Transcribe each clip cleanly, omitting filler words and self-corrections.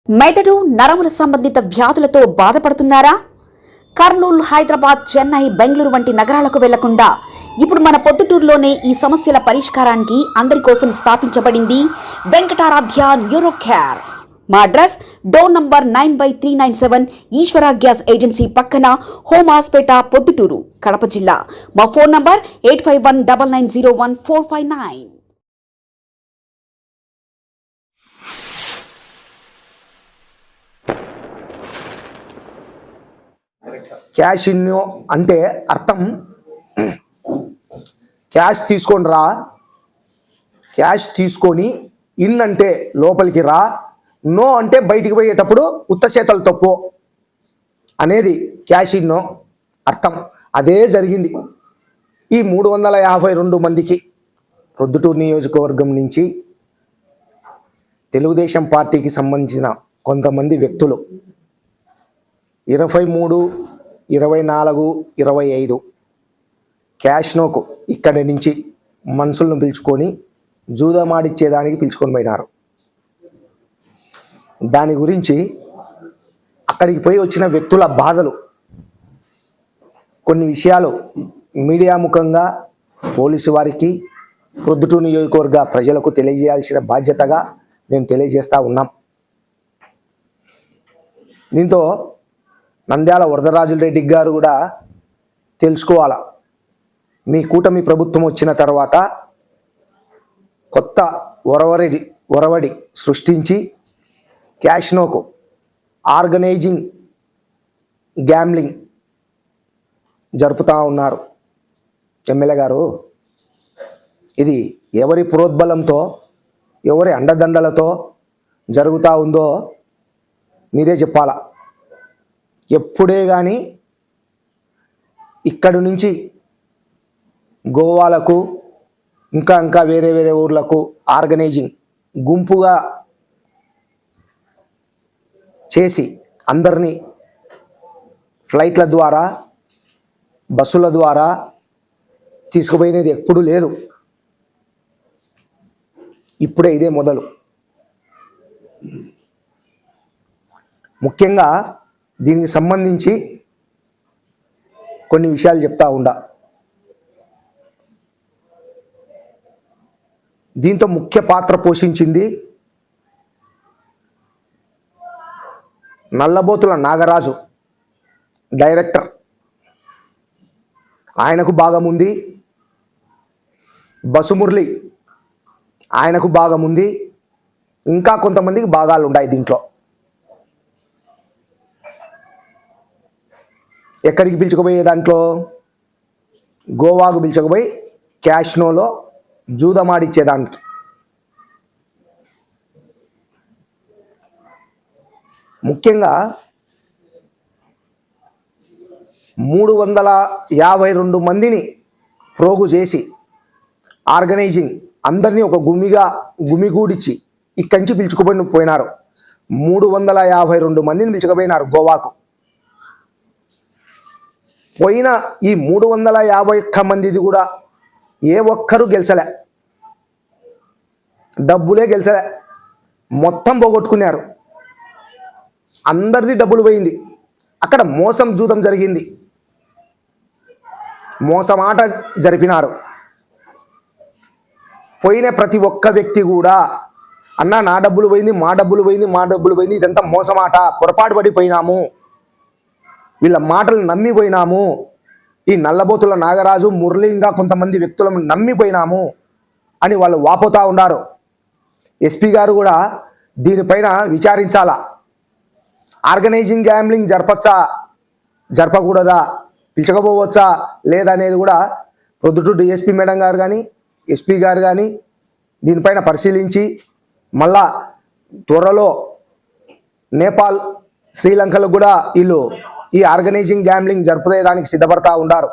మెదడు నరముల సంబంధిత వ్యాధులతో బాధపడుతున్నారా? కర్నూలు, హైదరాబాద్, చెన్నై, బెంగళూరు వంటి నగరాలకు వెళ్లకుండా ఇప్పుడు మన పొద్దుటూరులోనే ఈ సమస్యల పరిష్కారానికి అందరి కోసం స్థాపించబడింది వెంకటారాధ్య న్యూరో కేర్. మా అడ్రస్ డోర్ నంబర్ 9/397 ఈశ్వర గ్యాస్ ఏజెన్సీ పక్కన, హోమ్ హాస్పేట, పొద్దుటూరు, కడప జిల్లా. మా ఫోన్ నంబర్ 8519901459. క్యాష్ ఇన్నో అంటే అర్థం క్యాష్ తీసుకొని రా, క్యాష్ తీసుకొని ఇన్ అంటే లోపలికి రా, నో అంటే బయటికి పోయేటప్పుడు ఉత్త చేతలు తప్పు అనేది క్యాష్ ఇన్నో అర్థం. అదే జరిగింది ఈ 352 మందికి. ప్రొద్దుటూరు నియోజకవర్గం నుంచి తెలుగుదేశం పార్టీకి సంబంధించిన కొంతమంది వ్యక్తులు 23, 24, 25 క్యాష్ నోకు ఇక్కడి నుంచి మనుషులను పిలుచుకొని జూదమాడిచ్చేదానికి పిలుచుకొని పోయినారు. దాని గురించి అక్కడికి పోయి వచ్చిన వ్యక్తుల బాధలు, కొన్ని విషయాలు మీడియా ముఖంగా పోలీసు వారికి, ప్రొద్దుటూరు నియోజకవర్గ ప్రజలకు తెలియజేయాల్సిన బాధ్యతగా మేము తెలియజేస్తూ ఉన్నాం. దీంతో నంద్యాల వరదరాజులరెడ్డి గారు కూడా తెలుసుకోవాలా, మీ కూటమి ప్రభుత్వం వచ్చిన తర్వాత కొత్త ఒరవడి సృష్టించి క్యాష్నోకు ఆర్గనైజింగ్ గ్యాంబ్లింగ్ జరుపుతూ ఉన్నారు. ఎమ్మెల్యే గారు, ఇది ఎవరి ప్రోద్బలంతో, ఎవరి అండదండలతో జరుగుతూ ఉందో మీరే చెప్పాలా. ఎప్పుడే కానీ ఇక్కడి నుంచి గోవాలకు, ఇంకా వేరే ఊర్లకు ఆర్గనైజింగ్ గుంపుగా చేసి అందరినీ ఫ్లైట్ల ద్వారా, బస్సుల ద్వారా తీసుకుపోయినది ఎప్పుడూ లేదు. ఇప్పుడే ఇదే మొదలు. ముఖ్యంగా దీనికి సంబంధించి కొన్ని విషయాలు చెప్తా ఉండా. దీంతో ముఖ్య పాత్ర పోషించింది నల్లబోతుల నాగరాజు, డైరెక్టర్. ఆయనకు భాగం ఉంది. బసుమురళి, ఆయనకు భాగం ఉంది. ఇంకా కొంతమందికి భాగాలు ఉన్నాయి దీంట్లో. ఎక్కడికి పిలుచుకుపోయే దాంట్లో గోవాకు పిలుచుకుపోయి క్యాష్నోలో జూదమాడిచ్చేదానికి. ముఖ్యంగా 352 మందిని ప్రోగు చేసి ఆర్గనైజింగ్ అందరినీ ఒక గుమిగూడిచి ఇక్కడి నుంచి పోయినారు. 352 మందిని పిలుచుకుపోయినారు గోవాకు. పోయిన ఈ 351 మందిది కూడా ఏ ఒక్కరు గెలిచలే, డబ్బులే గెలిచలే, మొత్తం పోగొట్టుకున్నారు. అందరిది డబ్బులు పోయింది. అక్కడ మోసం జూదం జరిగింది, మోసమాట జరిపినారు. పోయిన ప్రతి ఒక్క వ్యక్తి కూడా, అన్న నా డబ్బులు పోయింది, మా డబ్బులు పోయింది, ఇదంతా మోసమాట, పొరపాటు పడిపోయినాము, వీళ్ళ మాటలు నమ్మిపోయినాము, ఈ నల్లబోతుల నాగరాజు, మురళి, ఇంకా కొంతమంది వ్యక్తులను నమ్మిపోయినాము అని వాళ్ళు వాపోతూ ఉన్నారు. ఎస్పీ గారు కూడా దీనిపైన విచారించాలా. ఆర్గనైజింగ్ గ్యాంబ్లింగ్ జరపచ్చా, జరపకూడదా, పిలుచకపోవచ్చా లేదనేది కూడా ప్రొద్దుటూరు డిఎస్పీ మేడం గారు కానీ, ఎస్పీ గారు కానీ దీనిపైన పరిశీలించి మళ్ళా త్వరలో నేపాల్, శ్రీలంకలో కూడా వీళ్ళు ఈ ఆర్గనైజింగ్ గ్యాంబ్లింగ్ జరుపుదేదానికి సిద్ధపడతా ఉన్నారు.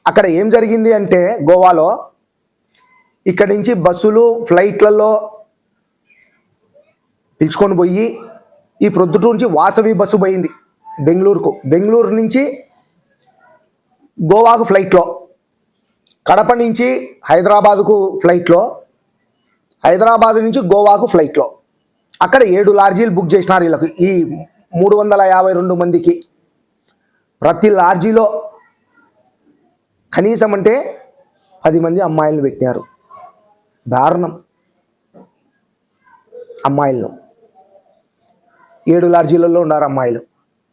అక్కడ ఏం జరిగింది అంటే, గోవాలో ఇక్కడి నుంచి బస్సులు, ఫ్లైట్లలో పిలుచుకొని పోయి ఈ ప్రొద్దుటూరు నుంచి వాసవి బస్సు పోయింది బెంగళూరుకు, బెంగళూరు నుంచి గోవాకు ఫ్లైట్లో, కడప నుంచి హైదరాబాదుకు ఫ్లైట్లో, హైదరాబాద్ నుంచి గోవాకు ఫ్లైట్లో అక్కడ 7 లాడ్జీలు బుక్ చేసినారు వీళ్ళకు, ఈ 352 మందికి. ప్రతి లాడ్జీలో కనీసం అంటే 10 మంది అమ్మాయిలను పెట్టినారు. దారుణం. అమ్మాయిలను 7 లాడ్జీలలో ఉన్నారు అమ్మాయిలు.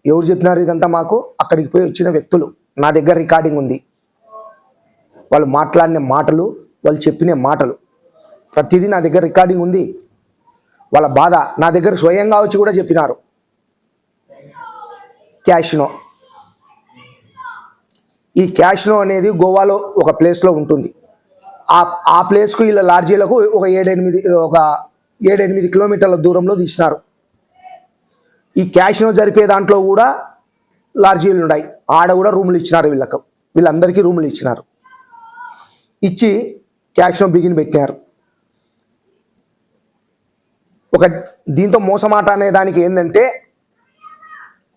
ఎవరు చెప్పినారు ఇదంతా మాకు? అక్కడికి పోయి వచ్చిన వ్యక్తులు. నా దగ్గర రికార్డింగ్ ఉంది. వాళ్ళు మాట్లాడిన మాటలు, వాళ్ళు చెప్పిన మాటలు ప్రతిదీ నా దగ్గర రికార్డింగ్ ఉంది. వాళ్ళ బాధ నా దగ్గర స్వయంగా వచ్చి కూడా చెప్పినారు. క్యాషినో, ఈ క్యాషినో అనేది గోవాలో ఒక ప్లేస్లో ఉంటుంది. ఆ ప్లేస్కు వీళ్ళ లాడ్జీలకు ఒక 7-8 కిలోమీటర్ల దూరంలో తీసినారు. ఈ క్యాషినో జరిపే దాంట్లో కూడా లాడ్జీలు ఉన్నాయి. ఆడ కూడా రూములు ఇచ్చినారు వీళ్ళందరికీ రూములు ఇచ్చినారు. ఇచ్చి క్యాషినో బిగిన్ పెట్టినారు. ఒక దీంతో మోసమాట అనే దానికి ఏంటంటే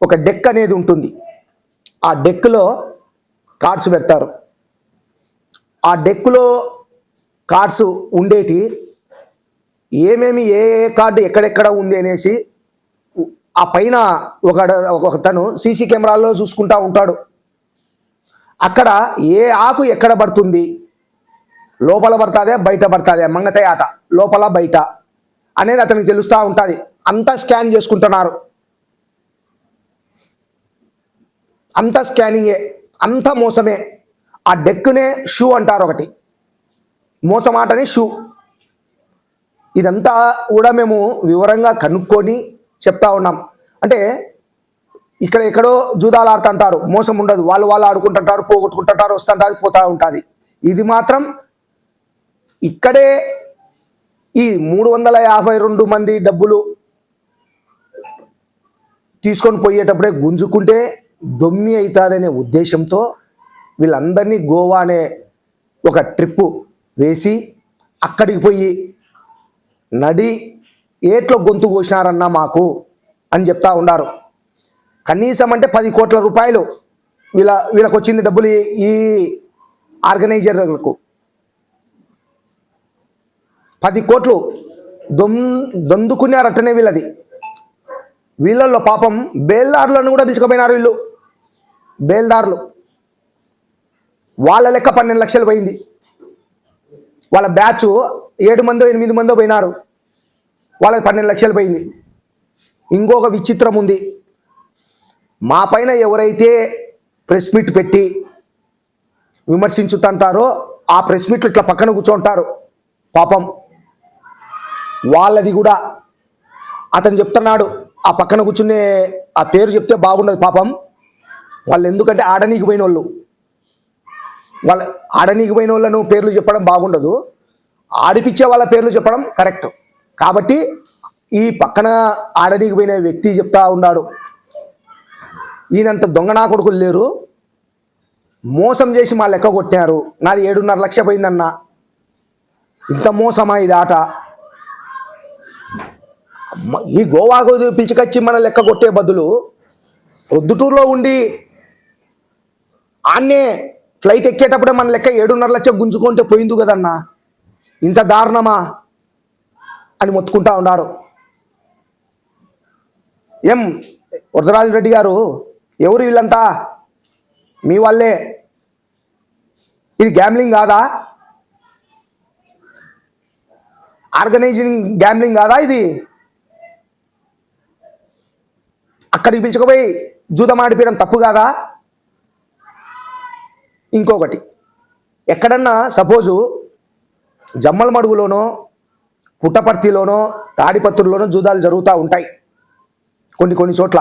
ఒక డెక్ అనేది ఉంటుంది. ఆ డెక్లో కార్డ్స్ పెడతారు. ఆ డెక్లో కార్డ్స్ ఉండేటి ఏమేమి ఏ కార్డు ఎక్కడెక్కడ ఉంది అనేసి ఆ పైన ఒకతను సీసీ కెమెరాల్లో చూసుకుంటా ఉంటాడు. అక్కడ ఏ ఆకు ఎక్కడ పడుతుంది, లోపల పడుతుందే బయట పడుతుందే, మంగతాయి ఆట లోపల బయట అనేది అతనికి తెలుస్తూ ఉంటుంది. అంతా స్కాన్ చేసుకుంటున్నారు. అంతా స్కానింగే, అంతా మోసమే. ఆ డెక్నే షూ అంటారు, ఒకటి మోసమాటని షూ. ఇదంతా కూడా మేము వివరంగా కనుక్కొని చెప్తా ఉన్నాం. అంటే ఇక్కడ ఎక్కడో జూదాలు ఆడుతుంటారు, మోసం ఉండదు. వాళ్ళు ఆడుకుంటుంటారు, పోగొట్టుకుంటుంటారు, వస్తుంటారు, పోతూ ఉంటుంది. ఇది మాత్రం ఇక్కడే ఈ 352 మంది డబ్బులు తీసుకొని పోయేటప్పుడే గుంజుకుంటే దొమ్మి అవుతుందనే ఉద్దేశంతో వీళ్ళందరినీ గోవా అనే ఒక ట్రిప్పు వేసి అక్కడికి పోయి నడి ఏట్లో గొంతు కోసినారన్నా మాకు అని చెప్తా ఉన్నారు. కనీసం అంటే 10 కోట్ల రూపాయలు వీళ్ళకు వచ్చింది డబ్బులు ఈ ఆర్గనైజర్లకు. 10 కోట్లు దొందుకున్నారట్టనే వీళ్ళది. వీళ్ళల్లో పాపం బేల్దారులను కూడా పిలుచుకుపోయినారు వీళ్ళు. బేల్దారులు వాళ్ళ లెక్క 12 లక్షలు పోయింది. వాళ్ళ బ్యాచ్ 7 మందో 8 మందో పోయినారు. వాళ్ళకి 12 లక్షలు పోయింది. ఇంకొక విచిత్రం ఉంది. మా పైన ఎవరైతే ప్రెస్ మీట్ పెట్టి విమర్శించుతుంటారో ఆ ప్రెస్ మీట్లు ఇట్లా పక్కన కూర్చోంటారు. పాపం వాళ్ళది కూడా అతను చెప్తున్నాడు. ఆ పక్కన కూర్చునే ఆ పేరు చెప్తే బాగుండదు పాపం. వాళ్ళు ఎందుకంటే ఆడనీకి పోయిన వాళ్ళను పేర్లు చెప్పడం బాగుండదు. ఆడిపించే వాళ్ళ పేర్లు చెప్పడం కరెక్ట్. కాబట్టి ఈ పక్కన ఆడనీకి పోయిన వ్యక్తి చెప్తా ఉన్నాడు, ఈయనంత దొంగ నా కొడుకులు లేరు, మోసం చేసి మా లెక్క కొట్టినారు, నాది 7.5 లక్ష పోయిందన్న. ఇంత మోసమా ఇది ఆట? ఈ గోవాకు పిలిచికొచ్చి మన లెక్క కొట్టే బదులు ప్రొద్దుటూరులో ఉండి ఆన్నే ఫ్లైట్ ఎక్కేటప్పుడే మన లెక్క 7.5 లక్ష గుంజుకుంటే పోయింది కదన్నా, ఇంత దారుణమా అని మొత్తుకుంటా ఉన్నారు. ఏం వరదరాజు రెడ్డి గారు, ఎవరు వీళ్ళంతా? మీ వాళ్ళే. ఇది గ్యాంబ్లింగ్ కాదా? ఆర్గనైజింగ్ గ్యాంబ్లింగ్ కాదా ఇది? అక్కడికి పిలుచుకుపోయి జూదం ఆడిపోయడం తప్పు కాదా? ఇంకొకటి, ఎక్కడన్నా సపోజు జమ్మలమడుగులోనో పుట్టపర్తిలోనో తాడిపత్రుల్లోనో జూదాలు జరుగుతూ ఉంటాయి. కొన్ని చోట్ల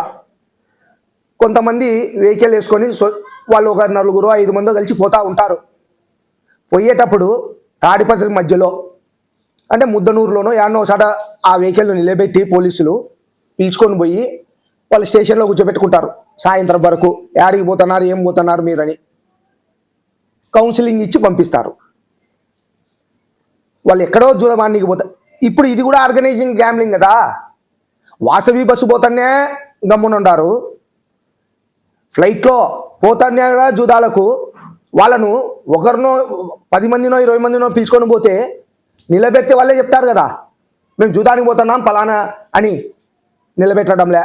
కొంతమంది వెహికల్ వేసుకొని వాళ్ళు ఒక 4-5 మందో కలిసి పోతూ ఉంటారు. పోయేటప్పుడు తాడిపత్రి మధ్యలో అంటే ముద్దనూరులోనో యాడనో ఒకసాట ఆ వెహికల్ను నిలబెట్టి పోలీసులు పిలుచుకొని పోయి వాళ్ళు స్టేషన్లో కూర్చోబెట్టుకుంటారు. సాయంత్రం వరకు యాడికి పోతున్నారు, ఏం పోతున్నారు మీరని కౌన్సిలింగ్ ఇచ్చి పంపిస్తారు. వాళ్ళు ఎక్కడో జూదమానికి పోతారు. ఇప్పుడు ఇది కూడా ఆర్గనైజింగ్ గ్యాంబ్లింగ్ కదా. వాసవి బస్సు పోతానే గమ్మునుండారు, ఫ్లైట్లో పోతానే జూదాలకు వాళ్ళను ఒకరినో 10 మందినో 20 మందినో పిలుచుకొని పోతే నిలబెత్తే వాళ్ళే చెప్తారు కదా, మేము జూదానికి పోతున్నాం పలానా అని నిలబెట్టడంలే.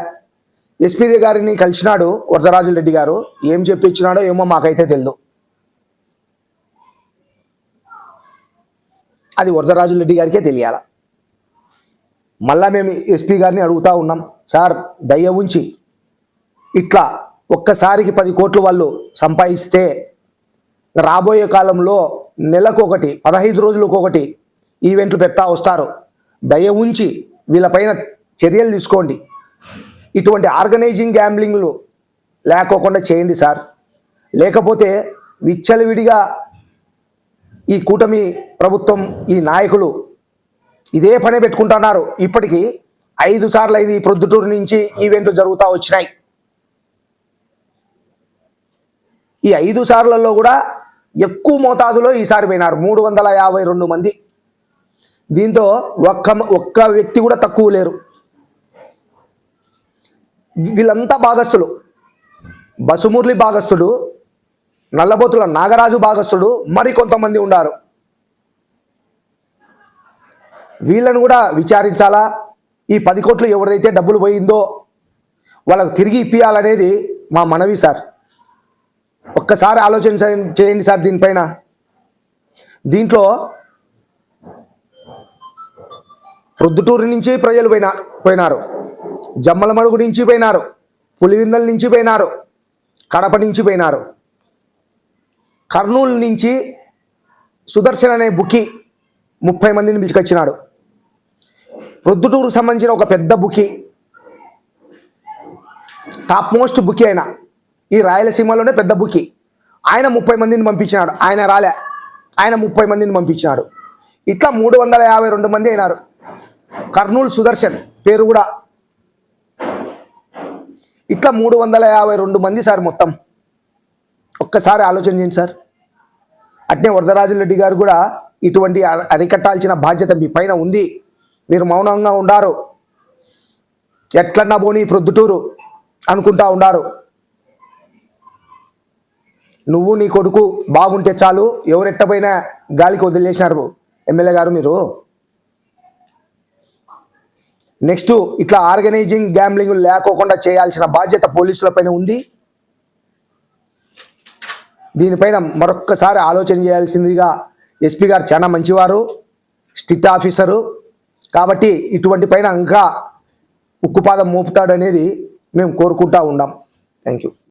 ఎస్పీ గారిని కలిసినాడు వరదరాజులరెడ్డి గారు, ఏం చెప్పించినాడో ఏమో మాకైతే తెలియదు. అది వరదరాజులరెడ్డి గారికే తెలియాల. మళ్ళా మేము ఎస్పీ గారిని అడుగుతూ ఉన్నాం, సార్ దయ ఉంచి ఇట్లా ఒక్కసారికి 10 కోట్లు వాళ్ళు సంపాదిస్తే రాబోయే కాలంలో నెలకొకటి 15 రోజులకొకటి ఈవెంట్లు పెడతా వస్తారు, దయ ఉంచి వీళ్ళపైన చర్యలు తీసుకోండి, ఇటువంటి ఆర్గనైజింగ్ గ్యాంబ్లింగ్లు లేకోకుండా చేయండి సార్. లేకపోతే విచ్చలవిడిగా ఈ కూటమి ప్రభుత్వం ఈ నాయకులు ఇదే పనే పెట్టుకుంటున్నారు. ఇప్పటికీ 5 సార్లు ఇది ప్రొద్దుటూరు నుంచి ఈవెంట్లు జరుగుతూ వచ్చినాయి. ఈ 5 సార్లలో కూడా ఎక్కువ మోతాదులో ఈసారి పోయినారు 352 మంది. దీంతో ఒక్క వ్యక్తి కూడా తక్కువ లేరు. వీళ్ళంతా భాగస్థులు. బసుమురళి భాగస్థుడు, నల్లబోతుల నాగరాజు భాగస్థుడు, మరి కొంతమంది ఉన్నారు. వీళ్ళను కూడా విచారించాలా. ఈ 10 కోట్లు ఎవరైతే డబ్బులు పోయిందో వాళ్ళకు తిరిగి ఇప్పియాలనేది మా మనవి సార్. ఒక్కసారి ఆలోచన చేయండి సార్ దీనిపైన. దీంట్లో ప్రొద్దుటూరు నుంచి ప్రజలు పోయినారు, జమ్మలమడుగు నుంచి పోయినారు, పులివిందల నుంచి పోయినారు, కడప నుంచి పోయినారు, కర్నూలు నుంచి సుదర్శన్ అనే బుక్కి 30 మందిని పిలుచుకొచ్చినాడు. ప్రొద్దుటూరుకు సంబంధించిన ఒక పెద్ద బుక్కి, టాప్ మోస్ట్ బుక్కి అయినా ఈ రాయలసీమలోనే పెద్ద బుక్కి, ఆయన 30 మందిని పంపించినాడు. ఆయన రాలే, ఆయన 30 మందిని పంపించినాడు. ఇట్లా 352 మంది అయినారు. కర్నూలు సుదర్శన్ పేరు కూడా ఇట్లా 352 మంది సార్ మొత్తం. ఒక్కసారి ఆలోచన చేయండి సార్. అట్నే వరదరాజులరెడ్డి గారు కూడా ఇటువంటి అరికట్టాల్సిన బాధ్యత మీ పైన ఉంది. మీరు మౌనంగా ఉండారు, ఎట్లన్నా పోనీ ప్రొద్దుటూరు అనుకుంటా ఉండారు. నువ్వు నీ కొడుకు బాగుంటే చాలు, ఎవరెట్టపోయినా గాలికి వదిలేసినారు ఎమ్మెల్యే గారు మీరు. నెక్స్ట్ ఇట్లా ఆర్గనైజింగ్ గ్యాంబ్లింగ్ లేకోకుండా చేయాల్సిన బాధ్యత పోలీసులపైన ఉంది. దీనిపైన మరొక్కసారి ఆలోచన చేయాల్సిందిగా ఎస్పీ గారు చాలా మంచివారు, స్ట్రిక్ట్ ఆఫీసరు కాబట్టి ఇటువంటి పైన ఇంకా ఉక్కుపాదం మోపుతాడనేది మేము కోరుకుంటా ఉన్నాం. Thank you.